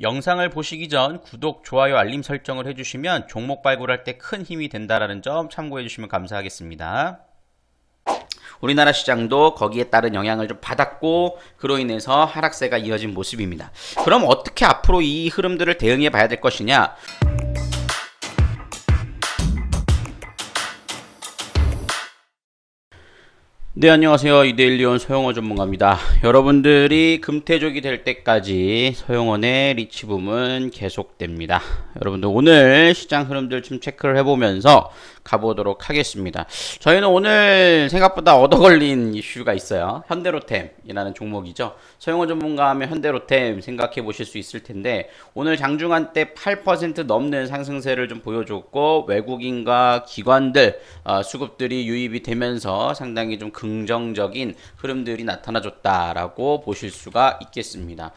영상을 보시기 전 구독, 좋아요, 알림 설정을 해주시면 종목 발굴할 때 큰 힘이 된다는 점 참고해 주시면 감사하겠습니다. 우리나라 시장도 거기에 따른 영향을 좀 받았고 그로 인해서 하락세가 이어진 모습입니다. 그럼 어떻게 앞으로 이 흐름들을 대응해 봐야 될 것이냐? 네, 안녕하세요. 이데일리온 서영호 전문가입니다. 여러분들이 금태족이 될 때까지 서영원의 리치 붐은 계속됩니다. 여러분들 오늘 시장 흐름들 좀 체크를 해보면서 가보도록 하겠습니다. 저희는 오늘 생각보다 얻어걸린 이슈가 있어요. 현대로템이라는 종목이죠. 서영호 전문가 하면 현대로템 생각해 보실 수 있을 텐데 오늘 장중한 때 8% 넘는 상승세를 좀 보여줬고 외국인과 기관들 수급들이 유입이 되면서 상당히 좀 긍정적인 흐름들이 나타나줬다라고 보실 수가 있겠습니다.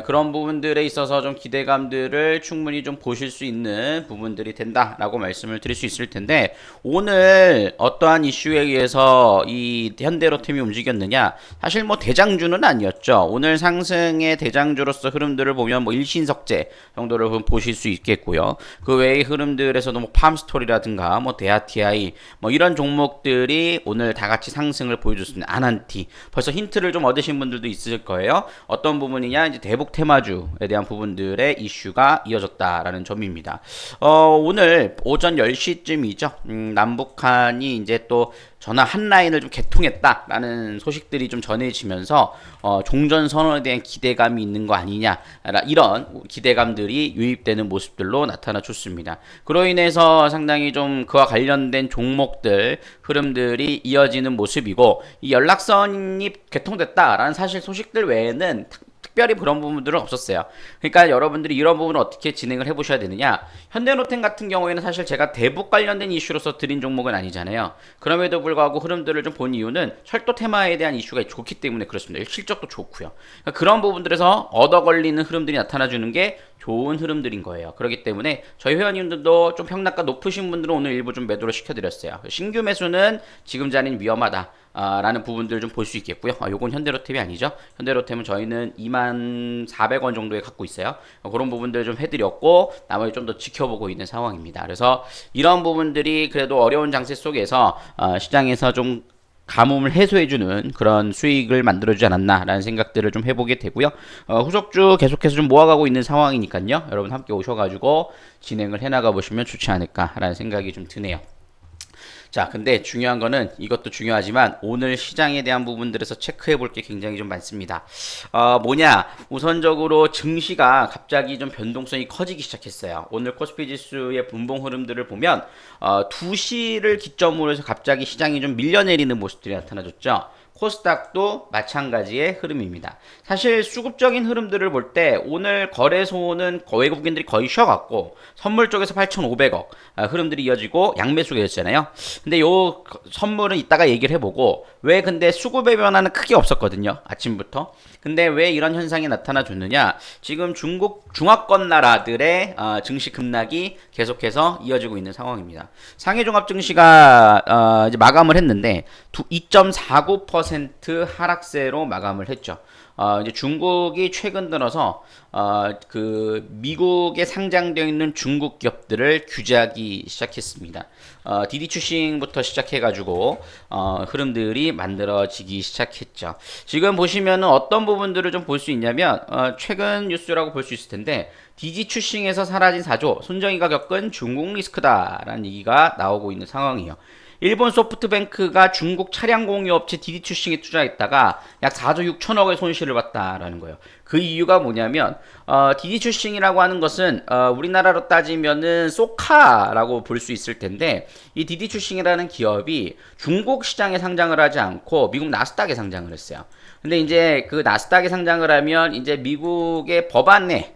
그런 부분들에 있어서 좀 기대감들을 충분히 좀 보실 수 있는 부분들이 된다라고 말씀을 드릴 수 있을 텐데 오늘 어떠한 이슈에 의해서 이 현대로템이 움직였느냐? 사실 뭐 대장주는 아니었죠. 오늘 상승의 대장주로서 흐름들을 보면 뭐 일신석재 정도를 보실 수 있겠고요. 그 외의 흐름들에서도 뭐 팜스토리라든가 뭐 데아티아이 뭐 이런 종목들이 오늘 다 같이 상승을 보여줬습니다. 아난티 벌써 힌트를 좀 얻으신 분들도 있을 거예요. 어떤 부분이냐? 이제 대북 테마주에 대한 부분들의 이슈가 이어졌다라는 점입니다. 오늘 오전 10시쯤이죠. 남북한이 이제 또 전화 한 라인을 좀 개통했다라는 소식들이 좀 전해지면서 종전 선언에 대한 기대감이 있는 거 아니냐 이런 기대감들이 유입되는 모습들로 나타나 줬습니다. 그로 인해서 상당히 좀 그와 관련된 종목들 흐름들이 이어지는 모습이고 이 연락선이 개통됐다라는 사실 소식들 외에는 특별히 그런 부분들은 없었어요. 그러니까 여러분들이 이런 부분을 어떻게 진행을 해보셔야 되느냐. 현대로템 같은 경우에는 사실 제가 대북 관련된 이슈로서 드린 종목은 아니잖아요. 그럼에도 불구하고 흐름들을 좀 본 이유는 철도 테마에 대한 이슈가 좋기 때문에 그렇습니다. 실적도 좋고요. 그러니까 그런 부분들에서 얻어 걸리는 흐름들이 나타나주는 게 좋은 흐름들인 거예요. 그렇기 때문에 저희 회원님들도 좀 평락가 높으신 분들은 오늘 일부 좀 매도를 시켜드렸어요. 신규 매수는 지금 자리는 위험하다. 라는 부분들을 좀 볼 수 있겠고요. 요건 현대로템이 아니죠. 현대로템은 저희는 24,400원 정도에 갖고 있어요. 그런 부분들 좀 해드렸고 나머지 좀 더 지켜보고 있는 상황입니다. 그래서 이런 부분들이 그래도 어려운 장세 속에서 시장에서 좀 가뭄을 해소해주는 그런 수익을 만들어주지 않았나라는 생각들을 좀 해보게 되고요. 후속주 계속해서 좀 모아가고 있는 상황이니까요. 여러분 함께 오셔가지고 진행을 해나가 보시면 좋지 않을까라는 생각이 좀 드네요. 자, 근데 중요한 거는 이것도 중요하지만 오늘 시장에 대한 부분들에서 체크해 볼 게 굉장히 좀 많습니다. 뭐냐? 우선적으로 증시가 갑자기 좀 변동성이 커지기 시작했어요. 오늘 코스피 지수의 분봉 흐름들을 보면 2시를 기점으로 해서 갑자기 시장이 좀 밀려내리는 모습들이 나타나줬죠. 코스닥도 마찬가지의 흐름입니다. 사실 수급적인 흐름들을 볼 때 오늘 거래소는 외국인들이 거의 쉬어갔고 선물 쪽에서 8,500억 흐름들이 이어지고 양매수가 있었잖아요. 근데 요 선물은 이따가 얘기를 해보고 왜 근데 수급의 변화는 크게 없었거든요. 아침부터. 근데 왜 이런 현상이 나타나 줬느냐? 지금 중국 중화권 나라들의 증시 급락이 계속해서 이어지고 있는 상황입니다. 상해 종합 증시가 이제 마감을 했는데 2.49% 하락세로 마감을 했죠. 이제 중국이 최근 들어서 그 미국에 상장되어 있는 중국 기업들을 규제하기 시작했습니다. 디디 추싱부터 시작해가지고 흐름들이 만들어지기 시작했죠. 지금 보시면은 어떤 부분들을 좀 볼 수 있냐면 최근 뉴스라고 볼 수 있을 텐데 디디 추싱에서 사라진 사조 손정희가 겪은 중국 리스크다라는 얘기가 나오고 있는 상황이에요. 일본 소프트뱅크가 중국 차량 공유업체 디디추싱에 투자했다가 약 4조 6천억의 손실을 봤다라는 거예요. 그 이유가 뭐냐면 디디추싱이라고 하는 것은 우리나라로 따지면은 소카라고 볼 수 있을 텐데 이 디디추싱이라는 기업이 중국 시장에 상장을 하지 않고 미국 나스닥에 상장을 했어요. 근데 이제 그 나스닥에 상장을 하면 이제 미국의 법안 내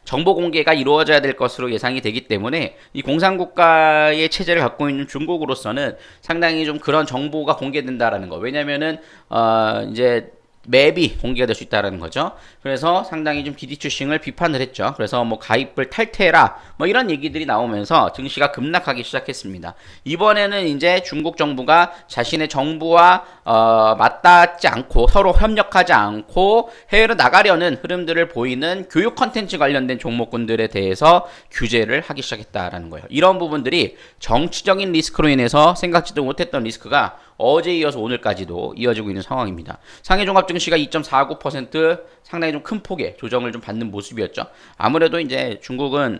정보 공개가 이루어져야 될 것으로 예상이 되기 때문에 이 공산국가의 체제를 갖고 있는 중국으로서는 상당히 좀 그런 정보가 공개된다라는 거. 왜냐면은 이제 맵이 공개가 될 수 있다는 거죠. 그래서 상당히 좀 디디추싱을 비판을 했죠. 그래서 뭐 가입을 탈퇴해라 뭐 이런 얘기들이 나오면서 증시가 급락하기 시작했습니다. 이번에는 이제 중국 정부가 자신의 정부와 맞닿지 않고 서로 협력하지 않고 해외로 나가려는 흐름들을 보이는 교육 컨텐츠 관련된 종목군들에 대해서 규제를 하기 시작했다라는 거예요. 이런 부분들이 정치적인 리스크로 인해서 생각지도 못했던 리스크가 어제 이어서 오늘까지도 이어지고 있는 상황입니다. 상해종합증시가 2.49% 상당히 좀 큰 폭의 조정을 좀 받는 모습이었죠. 아무래도 이제 중국은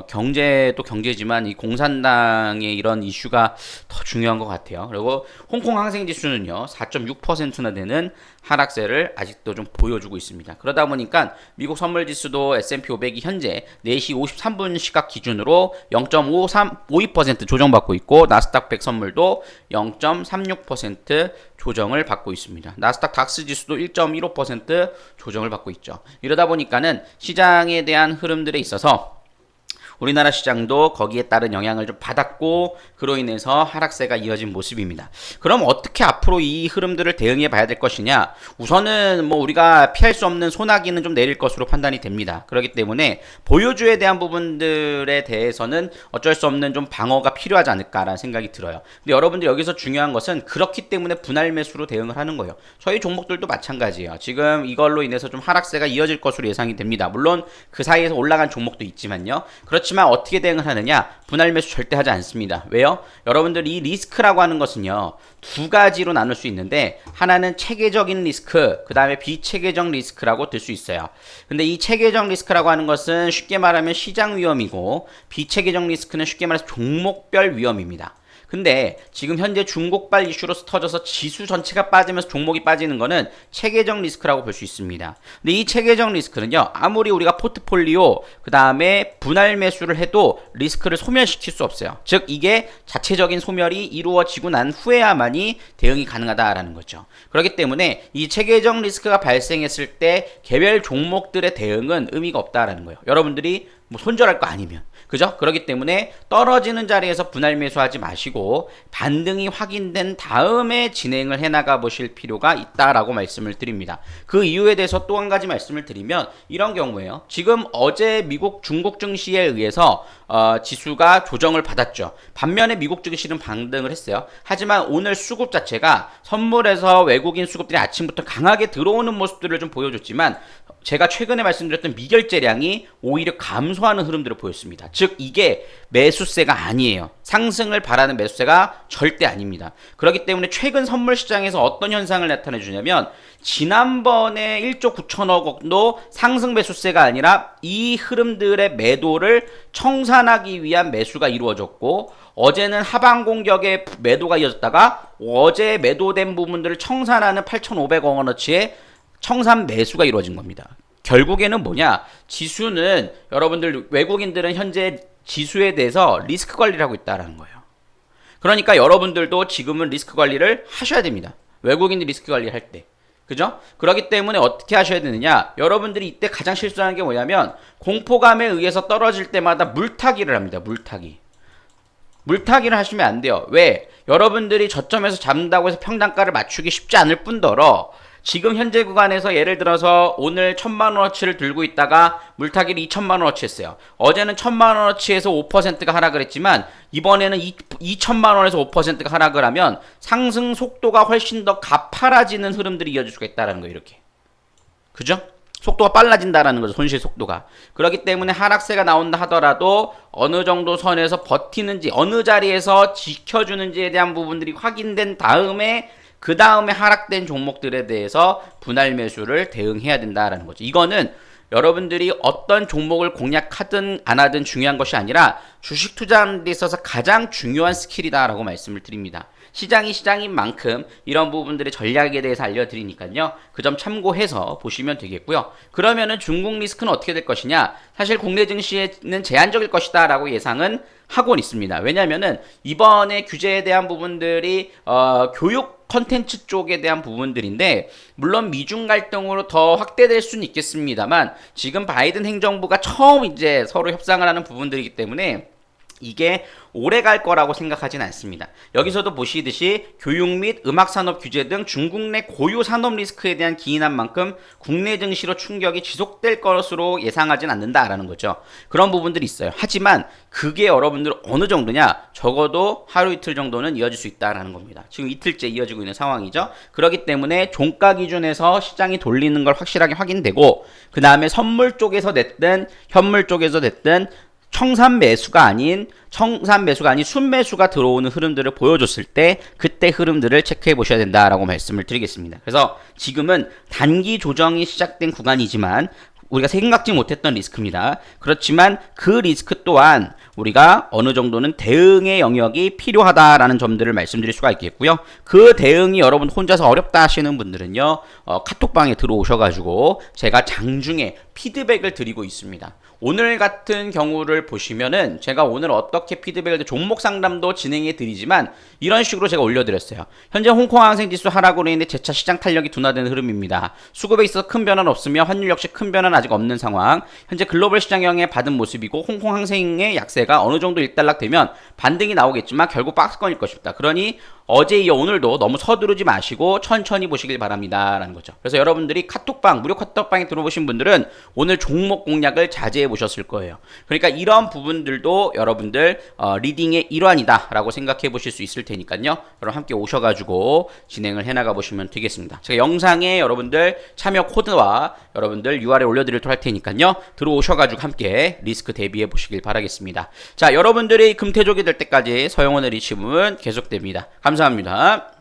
경제도 경제지만 이 공산당의 이런 이슈가 더 중요한 것 같아요. 그리고 홍콩 항생지수는요 4.6%나 되는 하락세를 아직도 좀 보여주고 있습니다. 그러다 보니까 미국 선물지수도 S&P 500이 현재 4시 53분 시각 기준으로 0.52% 조정받고 있고 나스닥 100 선물도 0.36% 조정을 받고 있습니다. 나스닥 닥스 지수도 1.15% 조정을 받고 있죠. 이러다 보니까는 시장에 대한 흐름들에 있어서 우리나라 시장도 거기에 따른 영향을 좀 받았고 그로 인해서 하락세가 이어진 모습입니다. 그럼 어떻게 앞으로 이 흐름들을 대응해 봐야 될 것이냐? 우선은 뭐 우리가 피할 수 없는 소나기는 좀 내릴 것으로 판단이 됩니다. 그렇기 때문에 보유주에 대한 부분들에 대해서는 어쩔 수 없는 좀 방어가 필요하지 않을까라는 생각이 들어요. 근데 여러분들 여기서 중요한 것은 그렇기 때문에 분할 매수로 대응을 하는 거예요. 저희 종목들도 마찬가지예요. 지금 이걸로 인해서 좀 하락세가 이어질 것으로 예상이 됩니다. 물론 그 사이에서 올라간 종목도 있지만요. 그렇지만 어떻게 대응을 하느냐? 분할 매수 절대 하지 않습니다. 왜요? 여러분들 이 리스크라고 하는 것은요. 두 가지로 나눌 수 있는데 하나는 체계적인 리스크, 그 다음에 비체계적 리스크라고 들 수 있어요. 근데 이 체계적 리스크라고 하는 것은 쉽게 말하면 시장 위험이고 비체계적 리스크는 쉽게 말해서 종목별 위험입니다. 근데 지금 현재 중국발 이슈로 터져서 지수 전체가 빠지면서 종목이 빠지는 거는 체계적 리스크라고 볼 수 있습니다. 근데 이 체계적 리스크는요, 아무리 우리가 포트폴리오, 그 다음에 분할 매수를 해도 리스크를 소멸시킬 수 없어요. 즉, 이게 자체적인 소멸이 이루어지고 난 후에야만이 대응이 가능하다라는 거죠. 그렇기 때문에 이 체계적 리스크가 발생했을 때 개별 종목들의 대응은 의미가 없다라는 거예요. 여러분들이 뭐 손절할 거 아니면. 그죠? 그렇기 때문에 떨어지는 자리에서 분할 매수하지 마시고 반등이 확인된 다음에 진행을 해나가 보실 필요가 있다라고 말씀을 드립니다. 그 이유에 대해서 또 한 가지 말씀을 드리면 이런 경우에요. 지금 어제 미국 중국 증시에 의해서 지수가 조정을 받았죠. 반면에 미국 증시는 반등을 했어요. 하지만 오늘 수급 자체가 선물에서 외국인 수급들이 아침부터 강하게 들어오는 모습들을 좀 보여줬지만 제가 최근에 말씀드렸던 미결제량이 오히려 감소하는 흐름들을 보였습니다. 즉 이게 매수세가 아니에요. 상승을 바라는 매수세가 절대 아닙니다. 그렇기 때문에 최근 선물 시장에서 어떤 현상을 나타내 주냐면 지난번에 1조 9천억 원도 상승 매수세가 아니라 이 흐름들의 매도를 청산하기 위한 매수가 이루어졌고 어제는 하방 공격의 매도가 이어졌다가 어제 매도된 부분들을 청산하는 8,500억 원어치의 청산 매수가 이루어진 겁니다. 결국에는 뭐냐? 지수는 여러분들 외국인들은 현재 지수에 대해서 리스크 관리를 하고 있다는 거예요. 그러니까 여러분들도 지금은 리스크 관리를 하셔야 됩니다. 외국인들 리스크 관리를 할 때. 그죠? 그렇기 때문에 어떻게 하셔야 되느냐? 여러분들이 이때 가장 실수하는 게 뭐냐면 공포감에 의해서 떨어질 때마다 물타기를 합니다. 물타기를 하시면 안 돼요. 왜? 여러분들이 저점에서 잡는다고 해서 평단가를 맞추기 쉽지 않을 뿐더러 지금 현재 구간에서 예를 들어서 오늘 1,000만원어치를 들고 있다가 물타기를 2,000만원어치 했어요. 어제는 1,000만원어치에서 5%가 하락을 했지만 이번에는 2,000만원에서 5%가 하락을 하면 상승 속도가 훨씬 더 가파라지는 흐름들이 이어질 수가 있다는 거예요. 이렇게. 그죠? 속도가 빨라진다라는 거죠. 손실 속도가. 그렇기 때문에 하락세가 나온다 하더라도 어느 정도 선에서 버티는지 어느 자리에서 지켜주는지에 대한 부분들이 확인된 다음에 그 다음에 하락된 종목들에 대해서 분할 매수를 대응해야 된다라는 거죠. 이거는 여러분들이 어떤 종목을 공략하든 안 하든 중요한 것이 아니라 주식 투자하는 데 있어서 가장 중요한 스킬이다라고 말씀을 드립니다. 시장이 시장인 만큼 이런 부분들의 전략에 대해서 알려드리니까요. 그 점 참고해서 보시면 되겠고요. 그러면은 중국 리스크는 어떻게 될 것이냐? 사실 국내 증시에는 제한적일 것이다 라고 예상은 하고는 있습니다. 왜냐면은 이번에 규제에 대한 부분들이 교육 컨텐츠 쪽에 대한 부분들인데 물론 미중 갈등으로 더 확대될 수는 있겠습니다만 지금 바이든 행정부가 처음 이제 서로 협상을 하는 부분들이기 때문에 이게 오래 갈 거라고 생각하진 않습니다. 여기서도 보시듯이 교육 및 음악산업 규제 등 중국 내 고유 산업 리스크에 대한 기인한 만큼 국내 증시로 충격이 지속될 것으로 예상하진 않는다라는 거죠. 그런 부분들이 있어요. 하지만 그게 여러분들 어느 정도냐? 적어도 하루 이틀 정도는 이어질 수 있다라는 겁니다. 지금 이틀째 이어지고 있는 상황이죠. 그렇기 때문에 종가 기준에서 시장이 돌리는 걸 확실하게 확인되고, 그 다음에 선물 쪽에서 됐든 현물 쪽에서 됐든 청산 매수가 아닌 순매수가 들어오는 흐름들을 보여줬을 때 그때 흐름들을 체크해 보셔야 된다라고 말씀을 드리겠습니다. 그래서 지금은 단기 조정이 시작된 구간이지만 우리가 생각지 못했던 리스크입니다. 그렇지만 그 리스크 또한 우리가 어느 정도는 대응의 영역이 필요하다라는 점들을 말씀드릴 수가 있겠고요. 그 대응이 여러분 혼자서 어렵다 하시는 분들은요, 카톡방에 들어오셔가지고 제가 장중에 피드백을 드리고 있습니다. 오늘 같은 경우를 보시면은 제가 오늘 어떻게 피드백을 종목 상담도 진행해 드리지만 이런 식으로 제가 올려드렸어요. 현재 홍콩 항생지수 하락으로 인해 재차 시장 탄력이 둔화되는 흐름입니다. 수급에 있어서 큰 변화는 없으며 환율 역시 큰 변화는 아직 없는 상황. 현재 글로벌 시장 영향에 받은 모습이고 홍콩 항생의 약세가 어느 정도 일단락되면 반등이 나오겠지만 결국 박스권일 것입니다. 그러니 어제 이어 오늘도 너무 서두르지 마시고 천천히 보시길 바랍니다 라는 거죠. 그래서 여러분들이 카톡방, 무료 카톡방에 들어보신 분들은 오늘 종목 공략을 자제해 보셨을 거예요. 그러니까 이런 부분들도 여러분들 리딩의 일환이다 라고 생각해 보실 수 있을 테니까요. 여러분 함께 오셔가지고 진행을 해나가 보시면 되겠습니다. 제가 영상에 여러분들 참여 코드와 여러분들 URL 올려드리도록 할 테니까요. 들어오셔가지고 함께 리스크 대비해 보시길 바라겠습니다. 자, 여러분들이 금태족이 될 때까지 서영원의 리치붐은 계속됩니다. 감사합니다.